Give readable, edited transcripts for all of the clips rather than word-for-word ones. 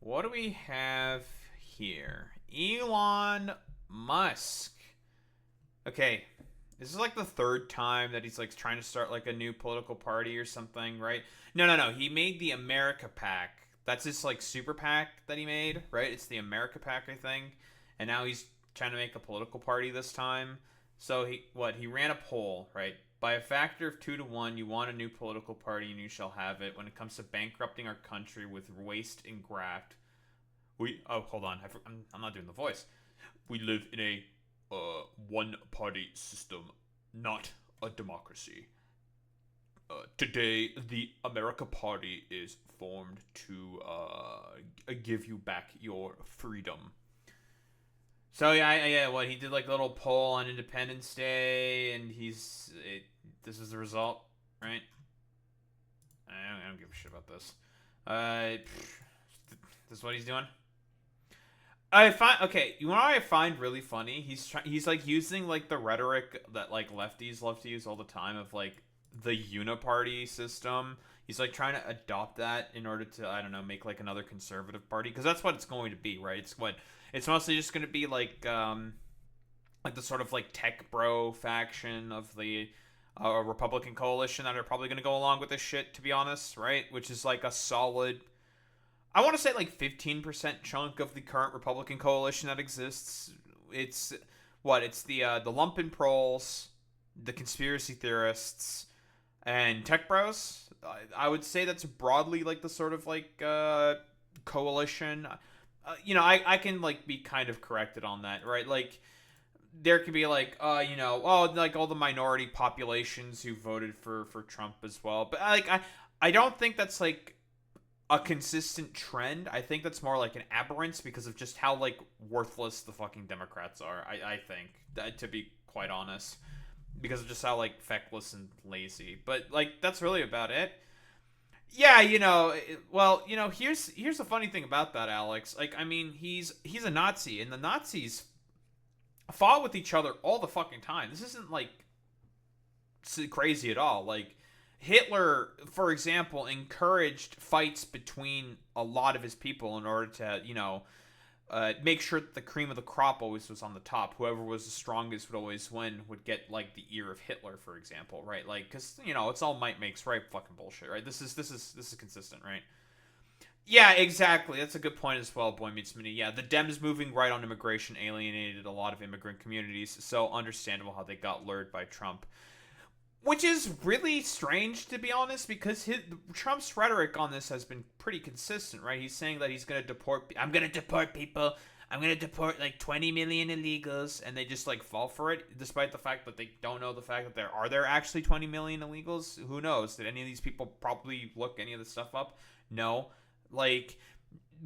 What do we have here? Elon Musk. Okay, this is like the third time that he's like trying to start like a new political party or something, right? No. He made the America PAC. That's his like super PAC that he made, right? It's the America PAC, I think. And now he's trying to make a political party this time. So he ran a poll, right? By a factor of 2 to 1, you want a new political party and you shall have it. When it comes to bankrupting our country with waste and graft, hold on, I'm not doing the voice. We live in a one-party system, not a democracy. Today, the America Party is formed to give you back your freedom. So yeah. What he did like a little poll on Independence Day, and this is the result, right? I don't give a shit about this. This is what he's doing. I find okay. You know what I find really funny? He's like using like the rhetoric that like lefties love to use all the time of like the uniparty system. He's like trying to adopt that in order to, I don't know, make like another conservative party, because that's what it's going to be, right? It's mostly just going to be like the sort of like tech bro faction of the Republican coalition that are probably going to go along with this shit, to be honest, right? Which is like a solid, I want to say like 15% chunk of the current Republican coalition that exists. It's it's the lumpen proles, the conspiracy theorists, and tech bros. I would say that's broadly like the sort of like coalition. I can like be kind of corrected on that, right? Like there could be like like all the minority populations who voted for Trump as well, but I don't think that's like a consistent trend. I think that's more like an aberrance because of just how like worthless the fucking Democrats are. I think, to be quite honest, because of just how like feckless and lazy. But like that's really about it. Yeah, here's the funny thing about that, Alex. Like, I mean, he's a Nazi, and the Nazis fought with each other all the fucking time. This isn't like crazy at all. Like Hitler, for example, encouraged fights between a lot of his people in order to, make sure that the cream of the crop always was on the top. Whoever was the strongest would always win, would get like the ear of Hitler, for example, right? Like, because it's all might makes right fucking bullshit, right? This is consistent, right? Yeah, exactly. That's a good point as well, Boy Meets Mini. Yeah, the Dems moving right on immigration alienated a lot of immigrant communities, so understandable how they got lured by Trump. Which is really strange, to be honest, because Trump's rhetoric on this has been pretty consistent, right? He's saying that he's going to deport. I'm going to deport people. I'm going to deport like 20 million illegals, and they just like fall for it, despite the fact that they don't know the fact that there actually 20 million illegals. Who knows? Did any of these people probably look any of this stuff up? No. Like,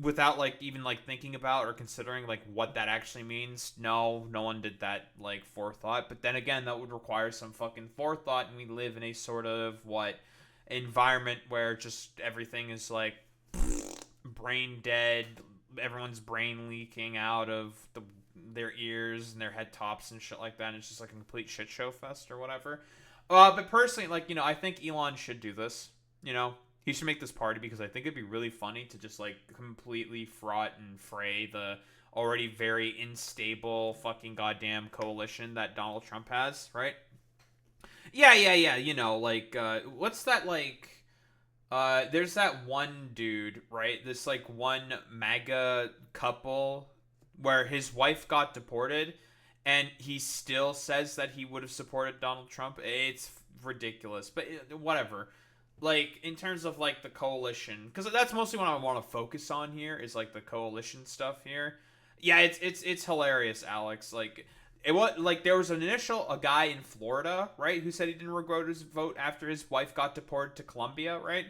without like even like thinking about or considering like what that actually means. No one did that like forethought. But then again, that would require some fucking forethought, and we live in a sort of environment where just everything is like brain dead. Everyone's brain leaking out of their ears and their head tops and shit like that. And it's just like a complete shit show fest or whatever. But personally, like, I think Elon should do this. He should make this party, because I think it'd be really funny to just like completely fraught and fray the already very unstable fucking goddamn coalition that Donald Trump has, right? Yeah. What's that like? There's that one dude, right? This like one MAGA couple where his wife got deported, and he still says that he would have supported Donald Trump. It's ridiculous, but whatever. Like in terms of like the coalition, because that's mostly what I want to focus on here is like the coalition stuff here. Yeah, it's hilarious, Alex. Like it was like there was a guy in Florida, right, who said he didn't regret his vote after his wife got deported to Colombia, right?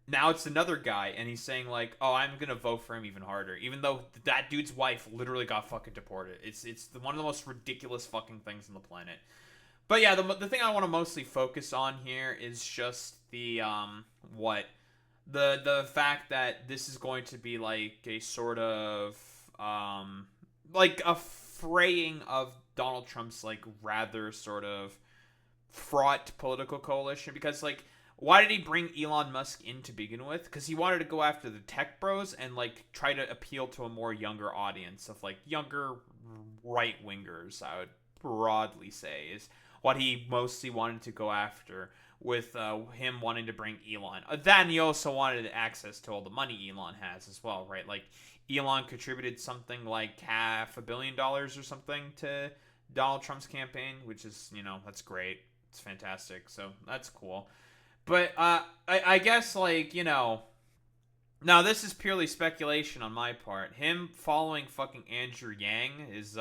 Now it's another guy, and he's saying like, "Oh, I'm gonna vote for him even harder," even though that dude's wife literally got fucking deported. It's one of the most ridiculous fucking things on the planet. But yeah, the thing I want to mostly focus on here is just the fact that this is going to be like a sort of like a fraying of Donald Trump's like rather sort of fraught political coalition, because like why did he bring Elon Musk in to begin with? Because he wanted to go after the tech bros and like try to appeal to a more younger audience of like younger right wingers. I would broadly say is what he mostly wanted to go after with him wanting to bring Elon. Then he also wanted access to all the money Elon has as well, right? Like Elon contributed something like $500 million or something to Donald Trump's campaign, which is, that's great. It's fantastic. So that's cool. But I guess, like, now this is purely speculation on my part. Him following fucking Andrew Yang is,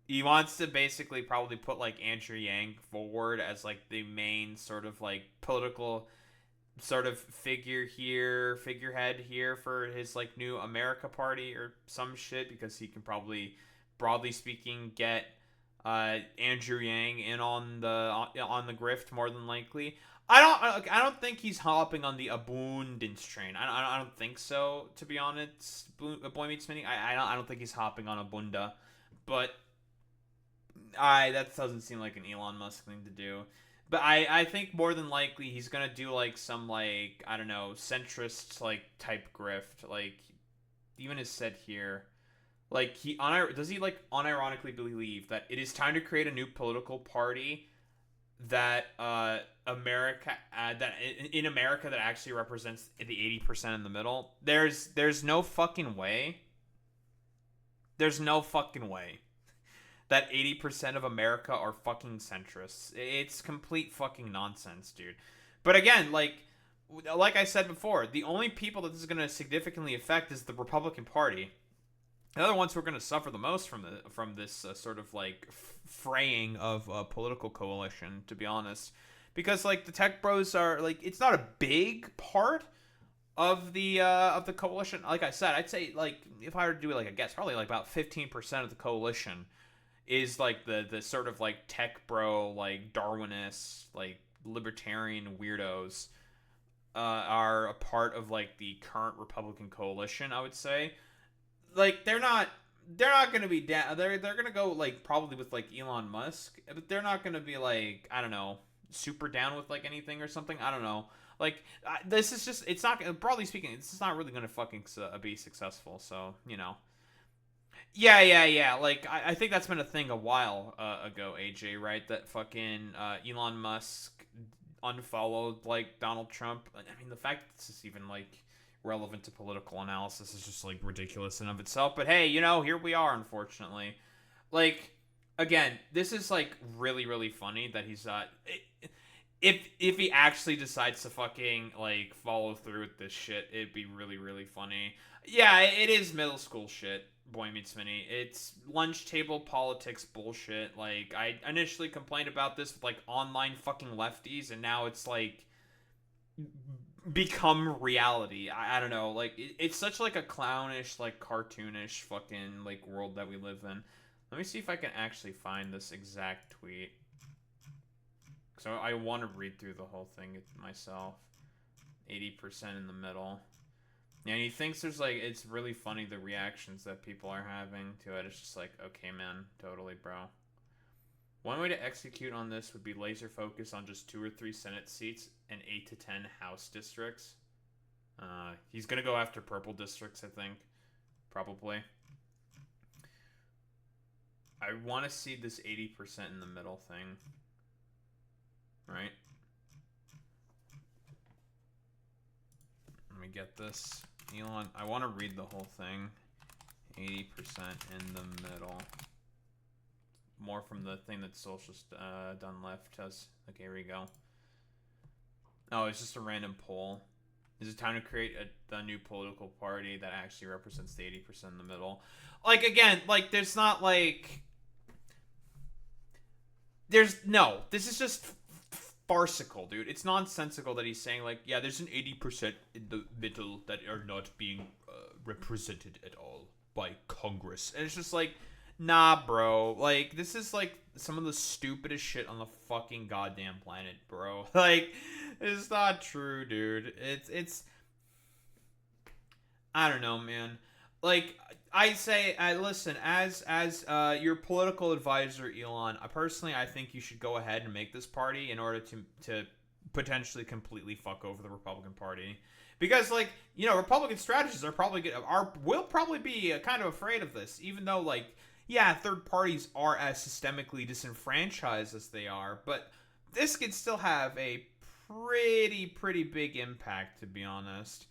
he wants to basically probably put, like, Andrew Yang forward as, like, the main sort of, like, political sort of figurehead here for his, like, new America Party or some shit, because he can probably, broadly speaking, get Andrew Yang in on the grift more than likely. I don't think he's hopping on the abundance train. I don't think so, to be honest. Boy Meets Mini. I don't think he's hopping on Abunda, but that doesn't seem like an Elon Musk thing to do. But I think more than likely he's gonna do like some, like, I don't know, centrist like type grift. Like, even is said here, like, does he like unironically believe that it is time to create a new political party that America that in America that actually represents the 80% in the middle? There's no fucking way. There's no fucking way that 80% of America are fucking centrists. It's complete fucking nonsense, dude. But again, like I said before, the only people that this is going to significantly affect is the Republican Party. The other ones who are going to suffer the most from this sort of like fraying of a political coalition, to be honest, because like the tech bros are like, it's not a big part of the coalition. Like I said, I'd say, like, if I were to do it, like, I guess probably like about 15% of the coalition is like the sort of like tech bro, like Darwinist, like libertarian weirdos are a part of like the current Republican coalition, I would say. Like, they're not going to be down. They're going to go like probably with like Elon Musk, but they're not going to be like, I don't know, super down with like anything or something. I don't know. Like, this is just, it's not, broadly speaking, it's just not really going to fucking be successful. So, Yeah. Like, I think that's been a thing a while ago, AJ, right? That fucking Elon Musk unfollowed, like, Donald Trump. I mean, the fact that this is even, like, relevant to political analysis is just, like, ridiculous in of itself. But hey, here we are, unfortunately. Like, again, this is, like, really, really funny that he's if he actually decides to fucking, like, follow through with this shit, it'd be really, really funny. Yeah, it is middle school shit. Boy Meets Mini. It's lunch table politics bullshit. Like, I initially complained about this with, like, online fucking lefties, and now it's, like, become reality. I don't know. Like, it's such, like, a clownish, like, cartoonish fucking, like, world that we live in. Let me see if I can actually find this exact tweet. So I want to read through the whole thing myself. 80% in the middle. Yeah, and he thinks there's, like, it's really funny the reactions that people are having to it. It's just like, okay, man, totally, bro. One way to execute on this would be laser focus on just 2 or 3 Senate seats and 8 to 10 House districts. He's gonna go after purple districts, I think. Probably. I want to see this 80% in the middle thing. Right? Let me get this. Elon, I want to read the whole thing. 80% in the middle. More from the thing that Socialist Done Left has. Okay, here we go. Oh, it's just a random poll. Is it time to create a new political party that actually represents the 80% in the middle? Like, again, like, there's not, like... No, this is just farcical, dude. It's nonsensical that he's saying, like, yeah, there's an 80% in the middle that are not being represented at all by Congress. And it's just like, nah, bro. Like, this is, like, some of the stupidest shit on the fucking goddamn planet, bro. Like, it's not true, dude. It's I don't know, man. like I say, listen, as your political advisor, Elon. Personally, I think you should go ahead and make this party in order to potentially completely fuck over the Republican Party, because like Republican strategists are probably will probably be kind of afraid of this, even though like yeah, third parties are as systemically disenfranchised as they are, but this could still have a pretty big impact, to be honest.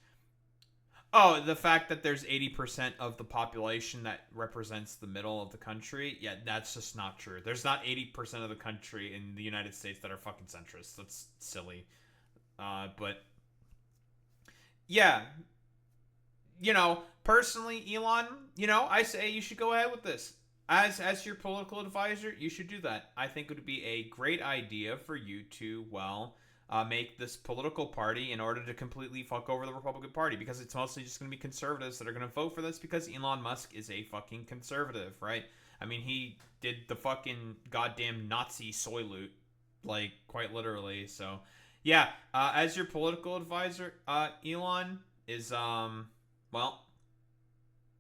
Oh, the fact that there's 80% of the population that represents the middle of the country, yeah, that's just not true. There's not 80% of the country in the United States that are fucking centrists. That's silly. But yeah, personally, Elon, I say you should go ahead with this. As your political advisor, you should do that. I think it would be a great idea for you to, well, make this political party in order to completely fuck over the Republican Party, because it's mostly just going to be conservatives that are going to vote for this because Elon Musk is a fucking conservative, right? I mean, he did the fucking goddamn Nazi soy loot, like, quite literally. So, yeah, as your political advisor, Elon is, well,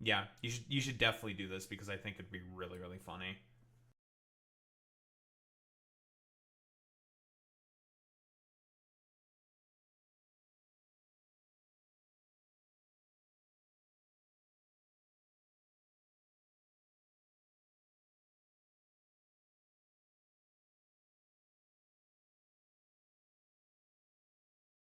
yeah, you should definitely do this because I think it'd be really funny.